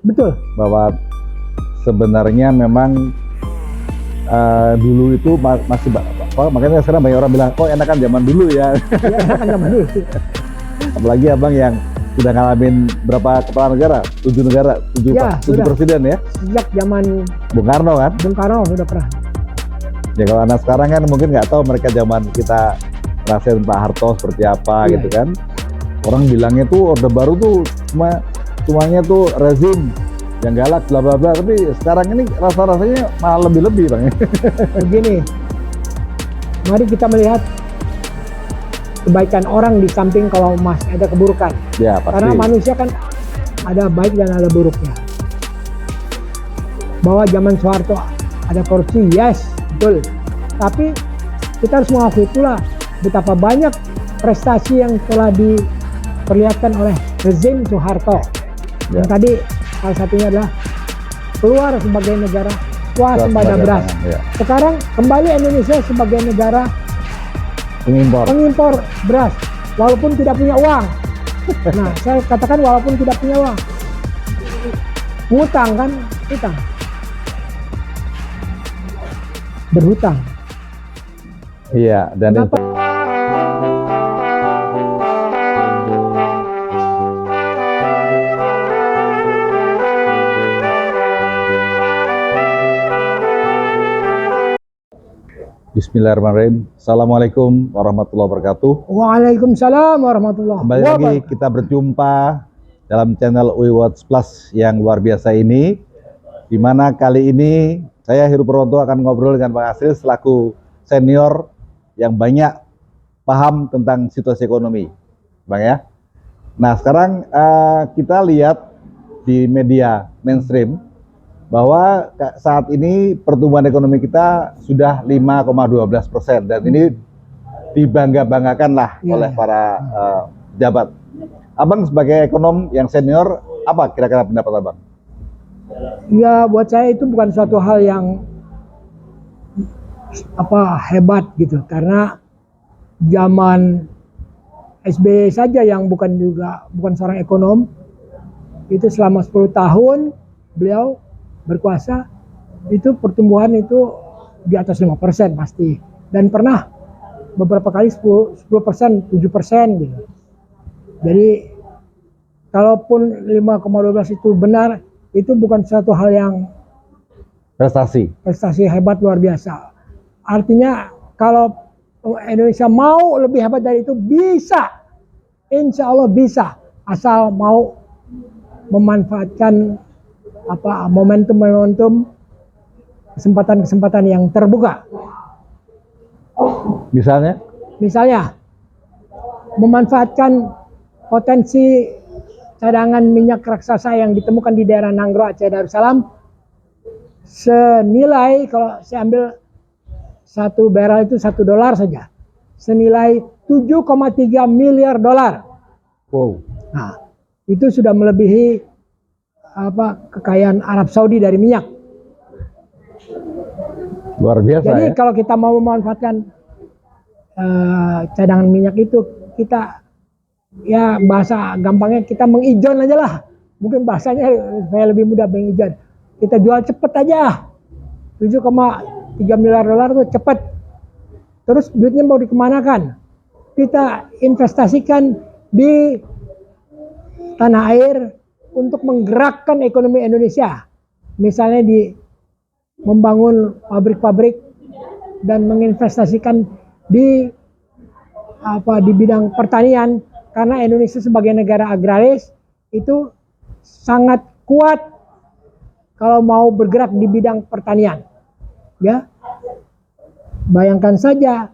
Betul. Bahwa sebenarnya memang dulu itu masih makanya sekarang banyak orang bilang kok enakan zaman dulu ya. Ya, enakan zaman dulu. Apalagi abang yang sudah ngalamin berapa kepala negara, 7 negara, 7 presiden ya. Sejak zaman Bung Karno kan? Bung Karno sudah pernah. Ya kalau anak sekarang kan mungkin nggak tahu mereka zaman kita ngerasain Pak Harto seperti apa gitu kan. Orang bilangnya tuh Orde Baru tuh semuanya tuh rezim yang galak bla bla bla, tapi sekarang ini rasa-rasanya malah lebih-lebih Bang. Begini, mari kita melihat kebaikan orang di samping kalau masih ada keburukan. Ya, pasti. Karena manusia kan ada baik dan ada buruknya. Bahwa zaman Soeharto ada korupsi, yes, betul. Tapi kita harus mengakui pula betapa banyak prestasi yang telah diperlihatkan oleh rezim Soeharto. Yang tadi salah satunya adalah keluar sebagai negara swasembada beras. Sekarang kembali Indonesia sebagai negara pengimpor beras, walaupun tidak punya uang. Nah, saya katakan walaupun tidak punya uang, ngutang kan, utang, berhutang. Iya, dan Bismillahirrahmanirrahim. Assalamualaikum warahmatullahi wabarakatuh. Waalaikumsalam warahmatullahi wabarakatuh. Kembali lagi kita berjumpa dalam channel UI Watch Plus yang luar biasa ini, di mana kali ini saya Heru Purwanto akan ngobrol dengan Bang Asril selaku senior yang banyak paham tentang situasi ekonomi, Bang ya. Nah sekarang kita lihat di media mainstream bahwa saat ini pertumbuhan ekonomi kita sudah 5,12% dan ini dibangga-banggakan lah oleh para pejabat. Abang sebagai ekonom yang senior, apa kira-kira pendapat Abang? Ya, buat saya itu bukan suatu hal yang hebat gitu, karena zaman SBY saja yang bukan seorang ekonom, itu selama 10 tahun beliau berkuasa, itu pertumbuhan itu di atas 5% pasti, dan pernah beberapa kali 10%, 7% gitu. Jadi kalaupun 5,12 itu benar, itu bukan suatu hal yang prestasi hebat luar biasa. Artinya kalau Indonesia mau lebih hebat dari itu, bisa, insya Allah bisa, asal mau memanfaatkan momentum, kesempatan-kesempatan yang terbuka. Misalnya memanfaatkan potensi cadangan minyak raksasa yang ditemukan di daerah Nanggro, Aceh Darussalam, senilai, kalau saya ambil satu barrel itu $1 saja, senilai 7,3 miliar dolar. Wow. Nah, itu sudah melebihi kekayaan Arab Saudi dari minyak. Luar biasa. Jadi ya? Kalau kita mau memanfaatkan cadangan minyak itu, kita, ya bahasa gampangnya, kita mengijon aja lah. Mungkin bahasanya supaya lebih mudah, mengijon. Kita jual cepet aja, 7,3 miliar dolar itu cepet. Terus duitnya mau dikemanakan? Kita investasikan di tanah air untuk menggerakkan ekonomi Indonesia. Misalnya membangun pabrik-pabrik dan menginvestasikan di bidang pertanian, karena Indonesia sebagai negara agraris itu sangat kuat kalau mau bergerak di bidang pertanian. Ya, bayangkan saja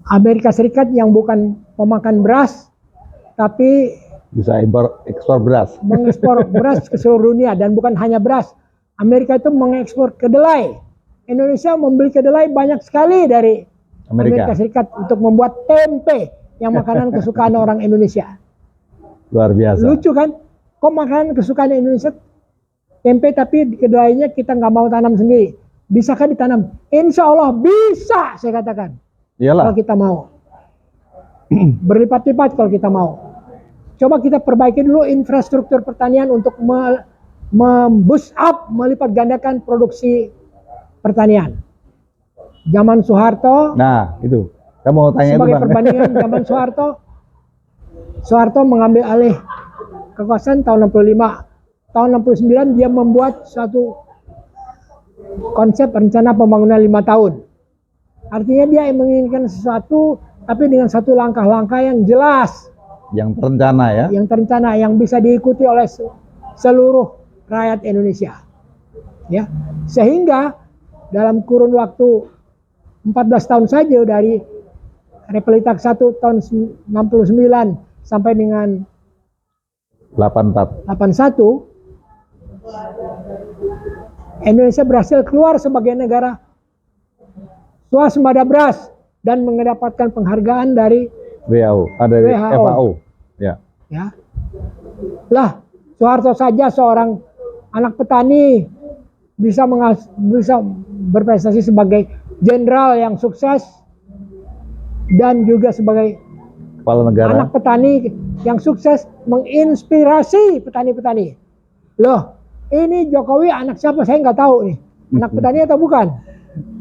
Amerika Serikat yang bukan pemakan beras, tapi bisa ekspor beras, mengekspor beras ke seluruh dunia. Dan bukan hanya beras, Amerika itu mengekspor kedelai. Indonesia membeli kedelai banyak sekali dari Amerika Serikat untuk membuat tempe, yang makanan kesukaan orang Indonesia. Luar biasa. Lucu kan? Kok makanan kesukaan Indonesia tempe, tapi kedelainya kita nggak mau tanam sendiri. Bisakah ditanam? Insya Allah bisa, saya katakan. Iyalah. Kalau kita mau. Berlipat-lipat kalau kita mau. coba kita perbaiki dulu infrastruktur pertanian untuk memboost up, melipat gandakan produksi pertanian. Zaman Soeharto, Nah, itu. Saya mau tanya itu, sebagai Bang. perbandingan zaman Soeharto mengambil alih kekuasaan tahun 65. Tahun 69 dia membuat suatu konsep rencana pembangunan 5 tahun. Artinya dia menginginkan sesuatu, tapi dengan satu langkah-langkah yang jelas, Yang terencana ya. yang terencana, yang bisa diikuti oleh seluruh rakyat Indonesia. Ya, sehingga dalam kurun waktu 14 tahun saja dari Repalitak 1 tahun 69 sampai dengan 84. 81, Indonesia berhasil keluar sebagai negara swasembada beras dan mendapatkan penghargaan dari WHO, ada WHO. FAO. Ya. ya. Lah, Soeharto saja seorang anak petani bisa berprestasi sebagai jenderal yang sukses dan juga sebagai Kepala negara. anak petani yang sukses menginspirasi petani-petani. Loh, ini Jokowi anak siapa? Saya nggak tahu nih. Anak petani atau bukan?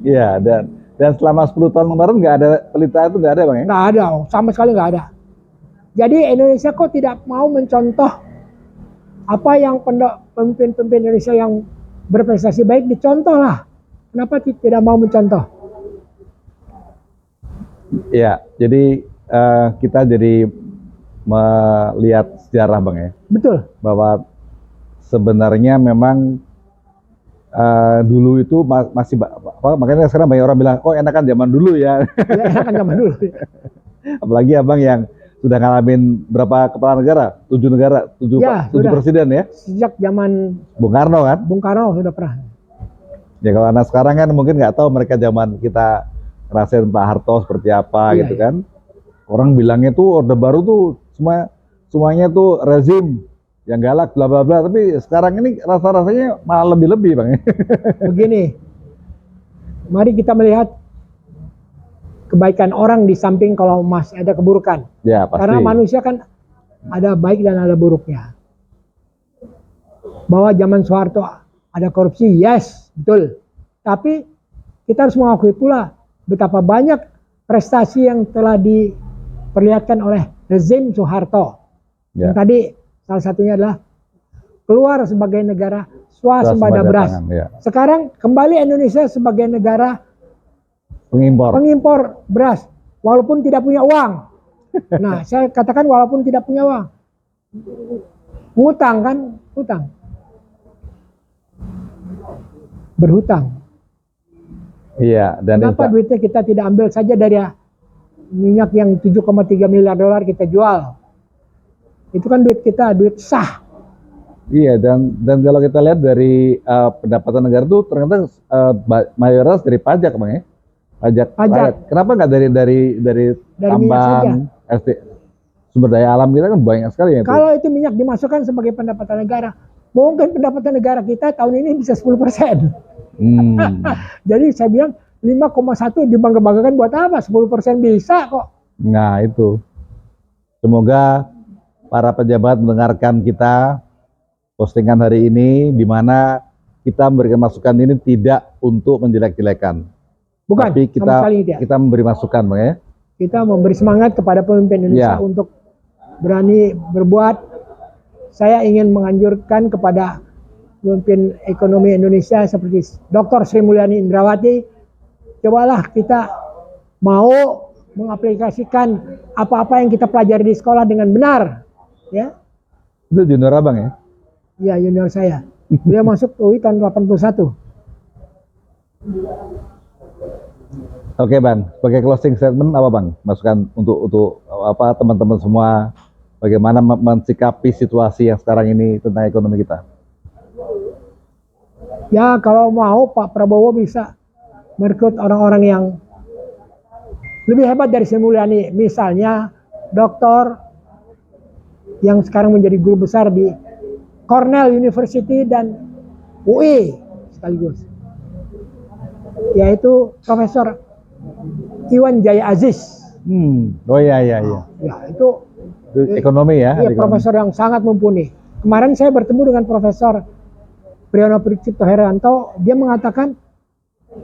Iya, dan selama 10 tahun kemarin nggak ada pelita itu, nggak ada, Bang ya? Nggak ada, sama sekali nggak ada. Jadi Indonesia kok tidak mau mencontoh apa yang pemimpin-pemimpin Indonesia yang berprestasi baik dicontoh lah. Kenapa tidak mau mencontoh? Iya, jadi kita jadi melihat sejarah, Bang ya, Betul. bahwa sebenarnya memang dulu itu masih makanya sekarang banyak orang bilang, oh enakan zaman dulu ya. Ya, enakan zaman dulu. Apalagi abang yang sudah ngalamin berapa kepala negara? 7 negara, 7 Ya, 7 sudah. presiden ya. Sejak zaman Bung Karno kan. Bung Karno sudah pernah. Ya kalau anak sekarang kan mungkin nggak tahu mereka zaman kita ngerasain Pak Harto seperti apa Iya, gitu iya. kan. Orang bilangnya tuh Orde Baru tuh semuanya tuh rezim yang galak bla bla bla, tapi sekarang ini rasa-rasanya malah lebih-lebih, Bang. Begini, mari kita melihat kebaikan orang di samping kalau masih ada keburukan. Ya, pasti. Karena manusia kan ada baik dan ada buruknya. Bahwa zaman Soeharto ada korupsi, yes, betul. Tapi kita harus mengakui pula betapa banyak prestasi yang telah diperlihatkan oleh rezim Soeharto. Ya. Yang tadi salah satunya adalah keluar sebagai negara swasembada beras. Pangan, ya. Sekarang kembali Indonesia sebagai negara pengimpor beras, walaupun tidak punya uang. Nah, saya katakan walaupun tidak punya uang, ngutang kan, hutang, berhutang. Iya, dan Kenapa duitnya kita tidak ambil saja dari minyak yang 7,3 miliar dolar kita jual? Itu kan duit kita, duit sah. Iya, dan kalau kita lihat dari pendapatan negara itu ternyata mayoritas dari pajak, Bang ya. Pajak. Pajak. Kenapa nggak dari tambang, sumber daya alam kita kan banyak sekali ya. Kalau itu minyak dimasukkan sebagai pendapatan negara, mungkin pendapatan negara kita tahun ini bisa 10%. Jadi saya bilang 5,1 dibangga-banggakan buat apa? 10% bisa kok. Nah itu. Semoga para pejabat mendengarkan kita postingan hari ini, di mana kita memberikan masukan ini tidak untuk menjelek-jelekan. Bukan, tapi sama sekali tidak. kita memberi masukan, Bang ya. Kita memberi semangat kepada pemimpin Indonesia Ya. untuk berani berbuat. Saya ingin menganjurkan kepada pemimpin ekonomi Indonesia seperti Dr. Sri Mulyani Indrawati, cobalah kita mau mengaplikasikan apa-apa yang kita pelajari di sekolah dengan benar, ya. Itu junior Abang ya? Ya, junior saya. Beliau masuk UI tahun 81. Oke, Bang. Sebagai closing statement apa, Bang? Masukan untuk apa teman-teman semua, bagaimana mensikapi situasi yang sekarang ini tentang ekonomi kita? Ya, kalau mau Pak Prabowo bisa merekrut orang-orang yang lebih hebat dari Sri Mulyani. Misalnya doktor yang sekarang menjadi guru besar di Cornell University dan UI sekaligus, yaitu Profesor Iwan Jaya Aziz. Oh iya. Ya, itu Ekonomi ya. Iya, ekonomi. profesor yang sangat mumpuni. Kemarin saya bertemu dengan Profesor Priyono Cipto Herianto, dia mengatakan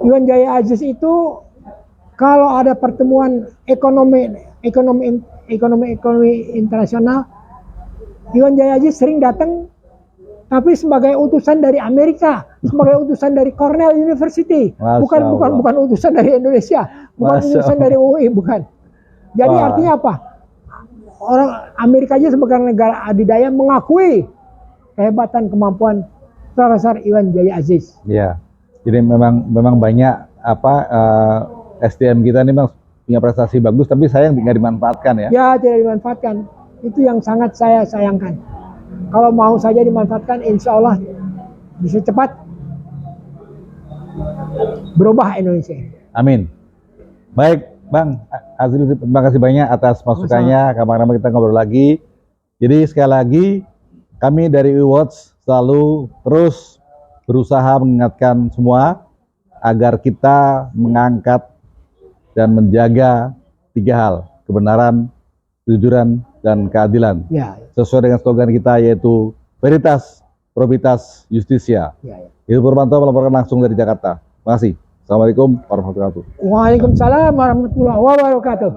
Iwan Jaya Aziz itu kalau ada pertemuan ekonomi internasional, Iwan Jaya Aziz sering datang, tapi sebagai utusan dari Amerika, sebagai utusan dari Cornell University, bukan utusan dari Indonesia, bukan utusan dari UI, bukan. Jadi artinya apa? Orang Amerika aja sebagai negara adidaya mengakui kehebatan kemampuan Profesor Iwan Jaya Aziz. Iya. Jadi memang banyak SDM kita ini memang punya prestasi bagus, tapi sayang nggak dimanfaatkan ya. Ya, tidak dimanfaatkan. Itu yang sangat saya sayangkan. Kalau mau saja dimanfaatkan, insya Allah bisa cepat berubah Indonesia. Amin. Baik, Bang Azril, terima kasih banyak atas masukannya. Kapan-kapan kita ngobrol lagi. Jadi sekali lagi, kami dari UiWatch selalu terus berusaha mengingatkan semua agar kita mengangkat dan menjaga 3 hal: kebenaran, kejujuran, dan keadilan. Ya. Sesuai dengan slogan kita, yaitu Veritas, Probitas, Justitia. Ya. Hilbur Purwanto melaporkan langsung dari Jakarta. Terima kasih. Assalamualaikum warahmatullahi wabarakatuh. Waalaikumsalam warahmatullahi wabarakatuh.